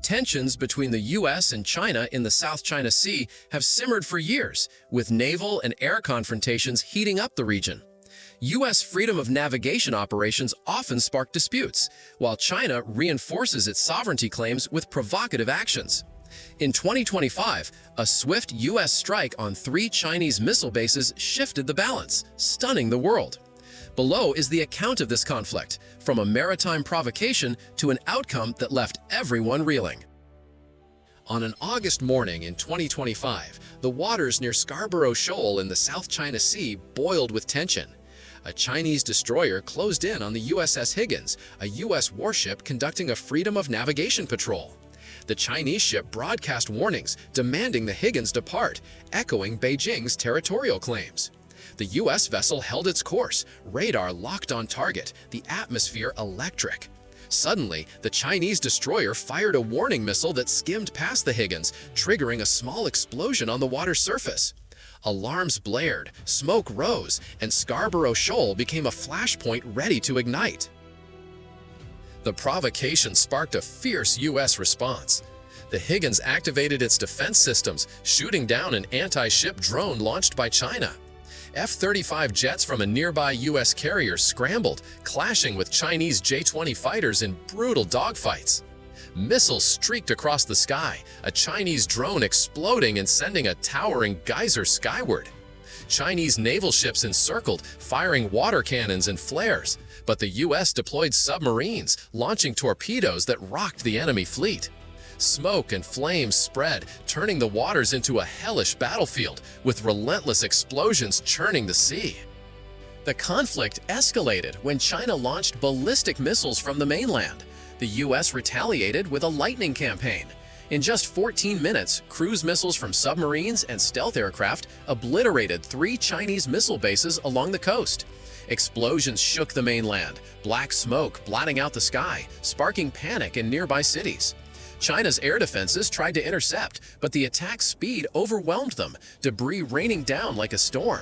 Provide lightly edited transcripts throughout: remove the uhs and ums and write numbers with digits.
Tensions between the U.S. and China in the South China Sea have simmered for years, with naval and air confrontations heating up the region. U.S. freedom of navigation operations often spark disputes, while China reinforces its sovereignty claims with provocative actions. In 2025, a swift U.S. strike on 3 Chinese missile bases shifted the balance, stunning the world. Below is the account of this conflict, from a maritime provocation to an outcome that left everyone reeling. On an August morning in 2025, the waters near Scarborough Shoal in the South China Sea boiled with tension. A Chinese destroyer closed in on the USS Higgins, a U.S. warship conducting a freedom of navigation patrol. The Chinese ship broadcast warnings demanding the Higgins depart, echoing Beijing's territorial claims. The U.S. vessel held its course, radar locked on target, the atmosphere electric. Suddenly, the Chinese destroyer fired a warning missile that skimmed past the Higgins, triggering a small explosion on the water's surface. Alarms blared, smoke rose, and Scarborough Shoal became a flashpoint ready to ignite. The provocation sparked a fierce U.S. response. The Higgins activated its defense systems, shooting down an anti-ship drone launched by China. F-35 jets from a nearby U.S. carrier scrambled, clashing with Chinese J-20 fighters in brutal dogfights. Missiles streaked across the sky, a Chinese drone exploding and sending a towering geyser skyward. Chinese naval ships encircled, firing water cannons and flares, but the U.S. deployed submarines, launching torpedoes that rocked the enemy fleet. Smoke and flames spread, turning the waters into a hellish battlefield, with relentless explosions churning the sea. The conflict escalated when China launched ballistic missiles from the mainland. The U.S. retaliated with a lightning campaign. In just 14 minutes, cruise missiles from submarines and stealth aircraft obliterated 3 Chinese missile bases along the coast. Explosions shook the mainland, black smoke blotting out the sky, sparking panic in nearby cities. China's air defenses tried to intercept, but the attack's speed overwhelmed them, debris raining down like a storm.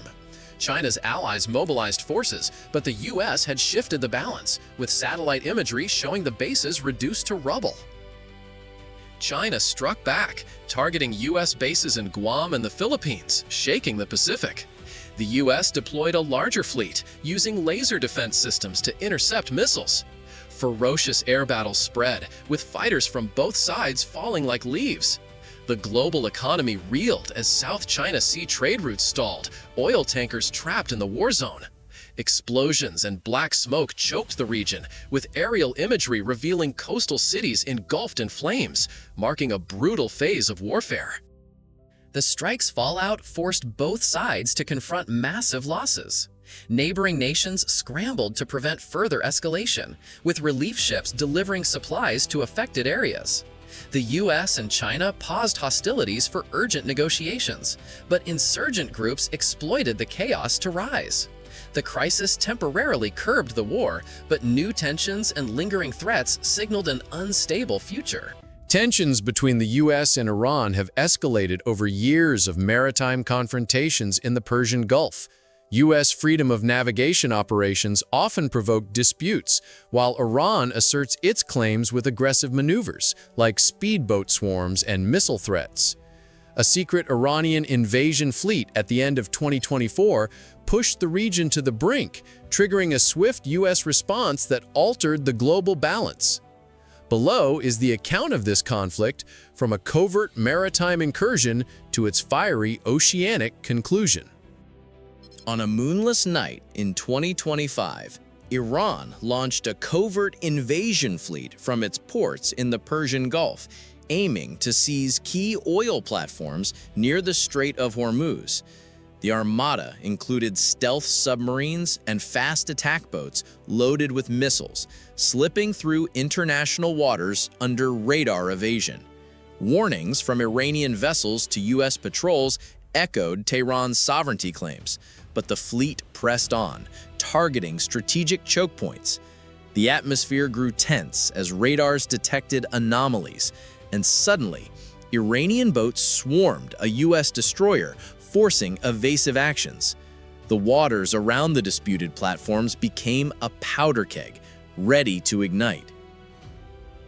China's allies mobilized forces, but the U.S. had shifted the balance, with satellite imagery showing the bases reduced to rubble. China struck back, targeting U.S. bases in Guam and the Philippines, shaking the Pacific. The U.S. deployed a larger fleet, using laser defense systems to intercept missiles. Ferocious air battles spread, with fighters from both sides falling like leaves. The global economy reeled as South China Sea trade routes stalled, oil tankers trapped in the war zone. Explosions and black smoke choked the region, with aerial imagery revealing coastal cities engulfed in flames, marking a brutal phase of warfare. The strike's fallout forced both sides to confront massive losses. Neighboring nations scrambled to prevent further escalation, with relief ships delivering supplies to affected areas. The U.S. and China paused hostilities for urgent negotiations, but insurgent groups exploited the chaos to rise. The crisis temporarily curbed the war, but new tensions and lingering threats signaled an unstable future. Tensions between the U.S. and Iran have escalated over years of maritime confrontations in the Persian Gulf. U.S. freedom of navigation operations often provoke disputes, while Iran asserts its claims with aggressive maneuvers, like speedboat swarms and missile threats. A secret Iranian invasion fleet at the end of 2024 pushed the region to the brink, triggering a swift U.S. response that altered the global balance. Below is the account of this conflict, from a covert maritime incursion to its fiery oceanic conclusion. On a moonless night in 2025, Iran launched a covert invasion fleet from its ports in the Persian Gulf, aiming to seize key oil platforms near the Strait of Hormuz. The armada included stealth submarines and fast attack boats loaded with missiles, slipping through international waters under radar evasion. Warnings from Iranian vessels to U.S. patrols echoed Tehran's sovereignty claims, but the fleet pressed on, targeting strategic choke points. The atmosphere grew tense as radars detected anomalies, and suddenly, Iranian boats swarmed a U.S. destroyer, forcing evasive actions. The waters around the disputed platforms became a powder keg, ready to ignite.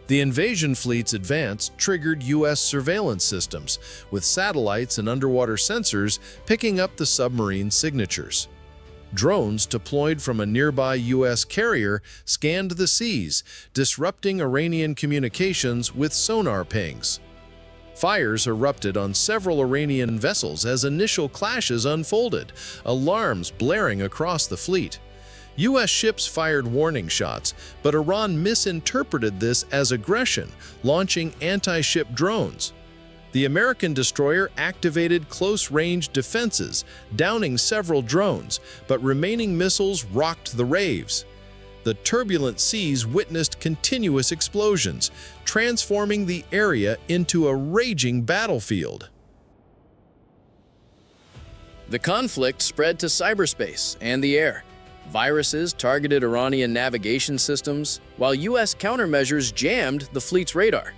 The invasion fleet's advance triggered U.S. surveillance systems, with satellites and underwater sensors picking up the submarine signatures. Drones deployed from a nearby U.S. carrier scanned the seas, disrupting Iranian communications with sonar pings. Fires erupted on several Iranian vessels as initial clashes unfolded, alarms blaring across the fleet. U.S. ships fired warning shots, but Iran misinterpreted this as aggression, launching anti-ship drones. The American destroyer activated close-range defenses, downing several drones, but remaining missiles rocked the waves. The turbulent seas witnessed continuous explosions, transforming the area into a raging battlefield. The conflict spread to cyberspace and the air. Viruses targeted Iranian navigation systems, while U.S. countermeasures jammed the fleet's radar.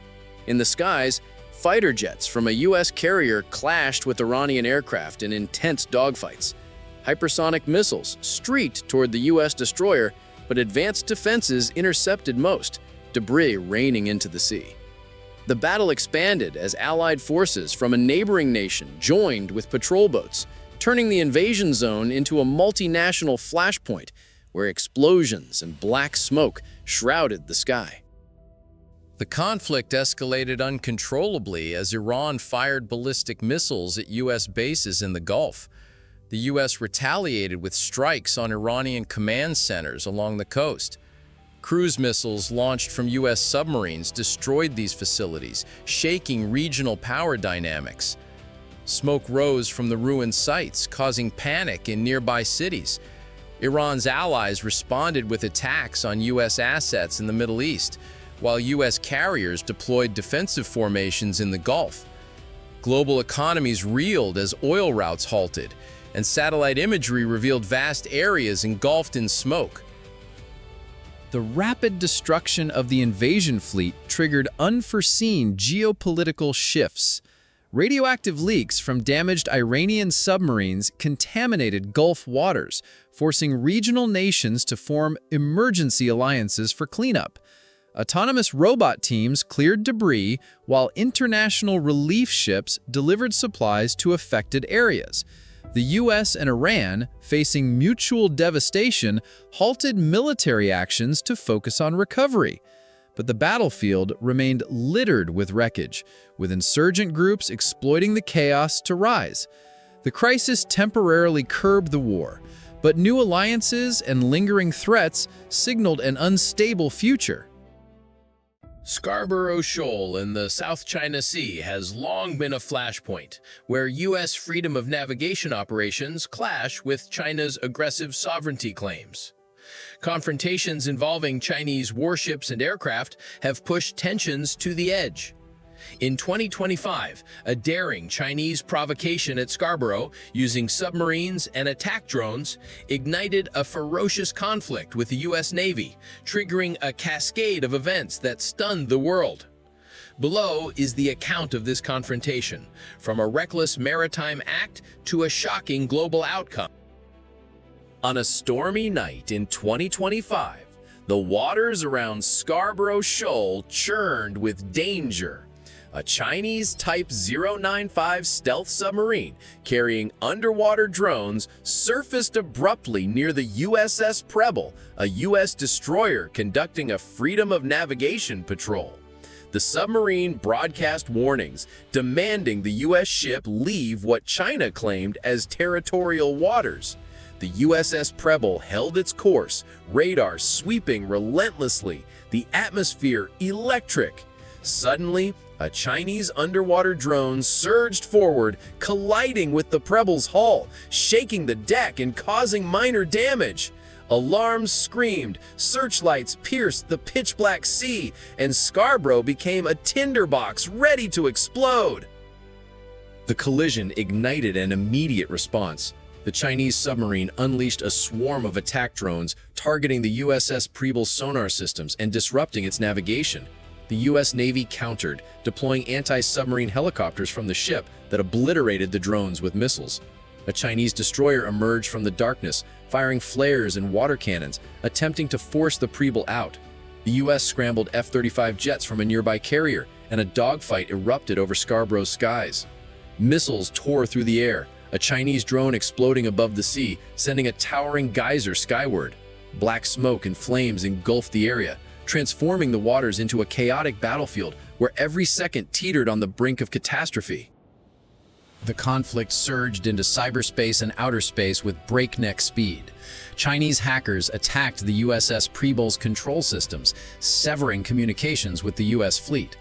In the skies, fighter jets from a U.S. carrier clashed with Iranian aircraft in intense dogfights. Hypersonic missiles streaked toward the U.S. destroyer, but advanced defenses intercepted most, debris raining into the sea. The battle expanded as Allied forces from a neighboring nation joined with patrol boats, turning the invasion zone into a multinational flashpoint where explosions and black smoke shrouded the sky. The conflict escalated uncontrollably as Iran fired ballistic missiles at U.S. bases in the Gulf. The U.S. retaliated with strikes on Iranian command centers along the coast. Cruise missiles launched from U.S. submarines destroyed these facilities, shaking regional power dynamics. Smoke rose from the ruined sites, causing panic in nearby cities. Iran's allies responded with attacks on U.S. assets in the Middle East, while U.S. carriers deployed defensive formations in the Gulf. Global economies reeled as oil routes halted, and satellite imagery revealed vast areas engulfed in smoke. The rapid destruction of the invasion fleet triggered unforeseen geopolitical shifts. Radioactive leaks from damaged Iranian submarines contaminated Gulf waters, forcing regional nations to form emergency alliances for cleanup. Autonomous robot teams cleared debris, while international relief ships delivered supplies to affected areas. The U.S. and Iran, facing mutual devastation, halted military actions to focus on recovery. But the battlefield remained littered with wreckage, with insurgent groups exploiting the chaos to rise. The crisis temporarily curbed the war, but new alliances and lingering threats signaled an unstable future. Scarborough Shoal in the South China Sea has long been a flashpoint, where U.S. freedom of navigation operations clash with China's aggressive sovereignty claims. Confrontations involving Chinese warships and aircraft have pushed tensions to the edge. In 2025, a daring Chinese provocation at Scarborough using submarines and attack drones ignited a ferocious conflict with the U.S. Navy, triggering a cascade of events that stunned the world. Below is the account of this confrontation, from a reckless maritime act to a shocking global outcome. On a stormy night in 2025, the waters around Scarborough Shoal churned with danger. A Chinese Type 095 stealth submarine carrying underwater drones surfaced abruptly near the USS Preble, a U.S. destroyer conducting a freedom of navigation patrol. The submarine broadcast warnings, demanding the U.S. ship leave what China claimed as territorial waters. The USS Preble held its course, radar sweeping relentlessly, the atmosphere electric. Suddenly, a Chinese underwater drone surged forward, colliding with the Preble's hull, shaking the deck and causing minor damage. Alarms screamed, searchlights pierced the pitch-black sea, and Scarborough became a tinderbox ready to explode. The collision ignited an immediate response. The Chinese submarine unleashed a swarm of attack drones, targeting the USS Preble's sonar systems and disrupting its navigation. The U.S. Navy countered, deploying anti-submarine helicopters from the ship that obliterated the drones with missiles. A Chinese destroyer emerged from the darkness, firing flares and water cannons, attempting to force the Preble out. The U.S. scrambled F-35 jets from a nearby carrier, and a dogfight erupted over Scarborough's skies. Missiles tore through the air, a Chinese drone exploding above the sea, sending a towering geyser skyward. Black smoke and flames engulfed the area, transforming the waters into a chaotic battlefield where every second teetered on the brink of catastrophe. The conflict surged into cyberspace and outer space with breakneck speed. Chinese hackers attacked the USS Preble's control systems, severing communications with the U.S. fleet.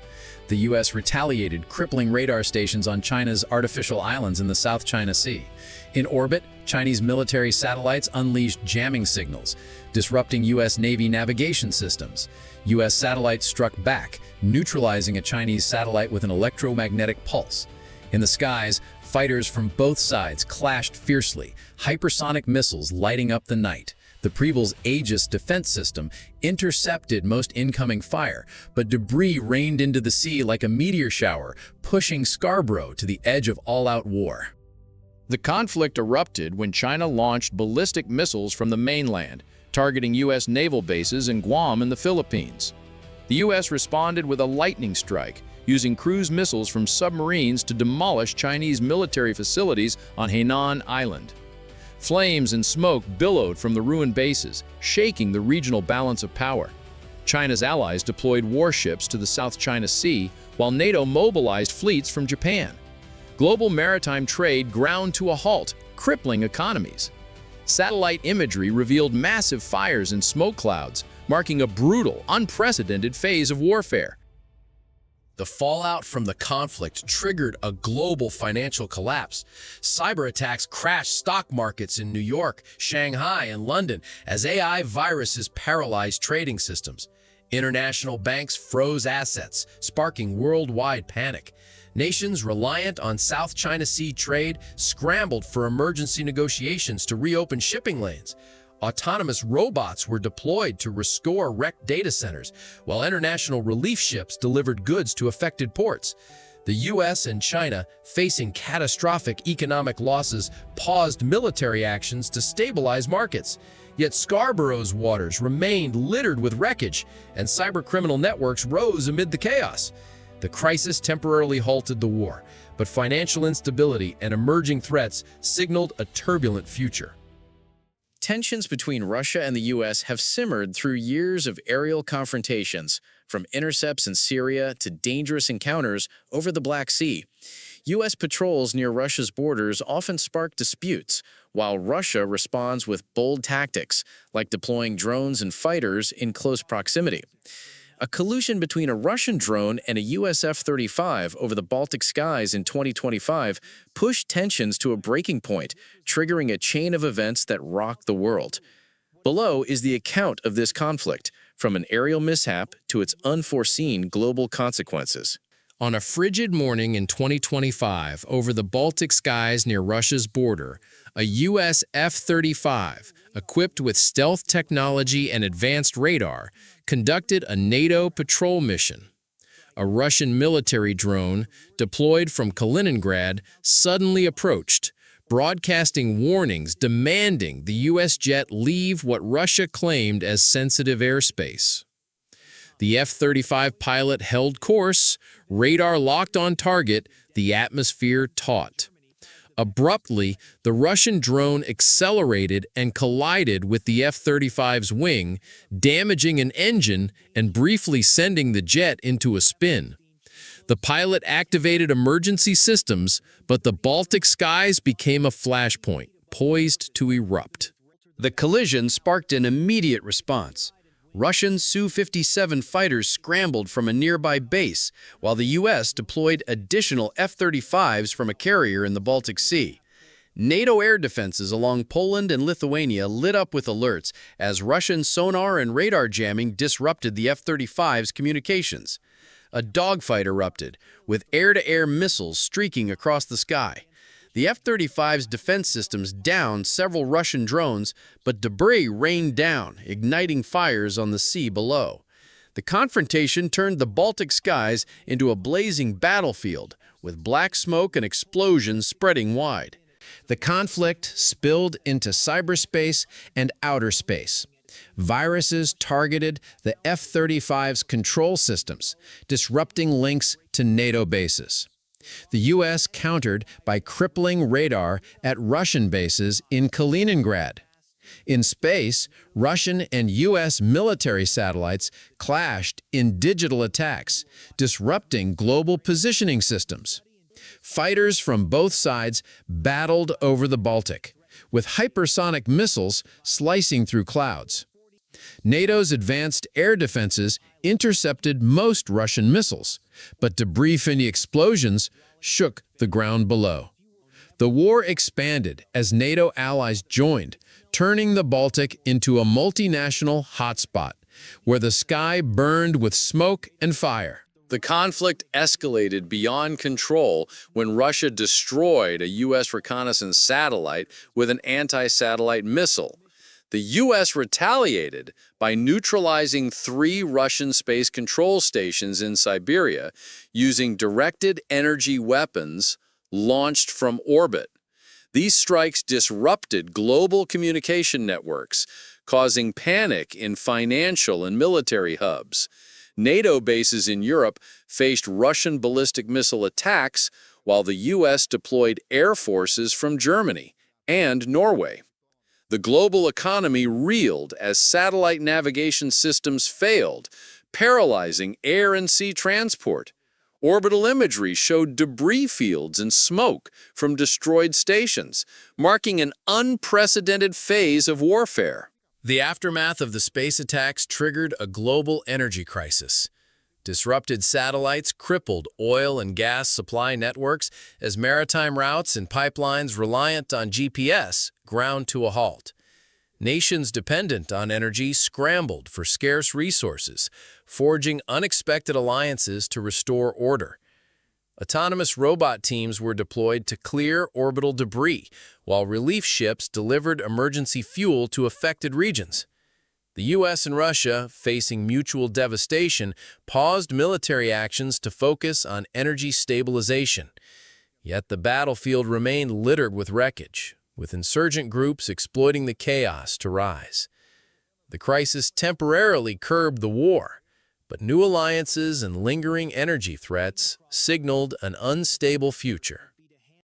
The U.S. retaliated, crippling radar stations on China's artificial islands in the South China Sea. In orbit, Chinese military satellites unleashed jamming signals, disrupting U.S. Navy navigation systems. U.S. satellites struck back, neutralizing a Chinese satellite with an electromagnetic pulse. In the skies, fighters from both sides clashed fiercely, hypersonic missiles lighting up the night. The Preble's Aegis defense system intercepted most incoming fire, but debris rained into the sea like a meteor shower, pushing Scarborough to the edge of all-out war. The conflict erupted when China launched ballistic missiles from the mainland, targeting U.S. naval bases in Guam and the Philippines. The U.S. responded with a lightning strike, using cruise missiles from submarines to demolish Chinese military facilities on Hainan Island. Flames and smoke billowed from the ruined bases, shaking the regional balance of power. China's allies deployed warships to the South China Sea, while NATO mobilized fleets from Japan. Global maritime trade ground to a halt, crippling economies. Satellite imagery revealed massive fires and smoke clouds, marking a brutal, unprecedented phase of warfare. The fallout from the conflict triggered a global financial collapse. Cyber attacks crashed stock markets in New York, Shanghai, and London as AI viruses paralyzed trading systems. International banks froze assets, sparking worldwide panic. Nations reliant on South China Sea trade scrambled for emergency negotiations to reopen shipping lanes. Autonomous robots were deployed to restore wrecked data centers, while international relief ships delivered goods to affected ports. The U.S. and China, facing catastrophic economic losses, paused military actions to stabilize markets. Yet Scarborough's waters remained littered with wreckage, and cybercriminal networks rose amid the chaos. The crisis temporarily halted the war, but financial instability and emerging threats signaled a turbulent future. Tensions between Russia and the U.S. have simmered through years of aerial confrontations, from intercepts in Syria to dangerous encounters over the Black Sea. U.S. patrols near Russia's borders often spark disputes, while Russia responds with bold tactics, like deploying drones and fighters in close proximity. A collision between a Russian drone and a U.S. F-35 over the Baltic skies in 2025 pushed tensions to a breaking point, triggering a chain of events that rocked the world. Below is the account of this conflict, from an aerial mishap to its unforeseen global consequences. On a frigid morning in 2025, over the Baltic skies near Russia's border, a U.S. F-35, equipped with stealth technology and advanced radar, conducted a NATO patrol mission. A Russian military drone, deployed from Kaliningrad, suddenly approached, broadcasting warnings demanding the U.S. jet leave what Russia claimed as sensitive airspace. The F-35 pilot held course, radar locked on target, the atmosphere taut. Abruptly, the Russian drone accelerated and collided with the F-35's wing, damaging an engine and briefly sending the jet into a spin. The pilot activated emergency systems, but the Baltic skies became a flashpoint, poised to erupt. The collision sparked an immediate response. Russian Su-57 fighters scrambled from a nearby base, while the U.S. deployed additional F-35s from a carrier in the Baltic Sea. NATO air defenses along Poland and Lithuania lit up with alerts as Russian sonar and radar jamming disrupted the F-35's communications. A dogfight erupted, with air-to-air missiles streaking across the sky. The F-35's defense systems downed several Russian drones, but debris rained down, igniting fires on the sea below. The confrontation turned the Baltic skies into a blazing battlefield, with black smoke and explosions spreading wide. The conflict spilled into cyberspace and outer space. Viruses targeted the F-35's control systems, disrupting links to NATO bases. The U.S. countered by crippling radar at Russian bases in Kaliningrad. In space, Russian and U.S. military satellites clashed in digital attacks, disrupting global positioning systems. Fighters from both sides battled over the Baltic, with hypersonic missiles slicing through clouds. NATO's advanced air defenses intercepted most Russian missiles, but debris from the explosions shook the ground below. The war expanded as NATO allies joined, turning the Baltic into a multinational hotspot, where the sky burned with smoke and fire. The conflict escalated beyond control when Russia destroyed a U.S. reconnaissance satellite with an anti-satellite missile. The U.S. retaliated by neutralizing 3 Russian space control stations in Siberia using directed energy weapons launched from orbit. These strikes disrupted global communication networks, causing panic in financial and military hubs. NATO bases in Europe faced Russian ballistic missile attacks, while the U.S. deployed air forces from Germany and Norway. The global economy reeled as satellite navigation systems failed, paralyzing air and sea transport. Orbital imagery showed debris fields and smoke from destroyed stations, marking an unprecedented phase of warfare. The aftermath of the space attacks triggered a global energy crisis. Disrupted satellites crippled oil and gas supply networks as maritime routes and pipelines reliant on GPS ground to a halt. Nations dependent on energy scrambled for scarce resources, forging unexpected alliances to restore order. Autonomous robot teams were deployed to clear orbital debris, while relief ships delivered emergency fuel to affected regions. The U.S. and Russia, facing mutual devastation, paused military actions to focus on energy stabilization. Yet the battlefield remained littered with wreckage, with insurgent groups exploiting the chaos to rise. The crisis temporarily curbed the war, but new alliances and lingering energy threats signaled an unstable future.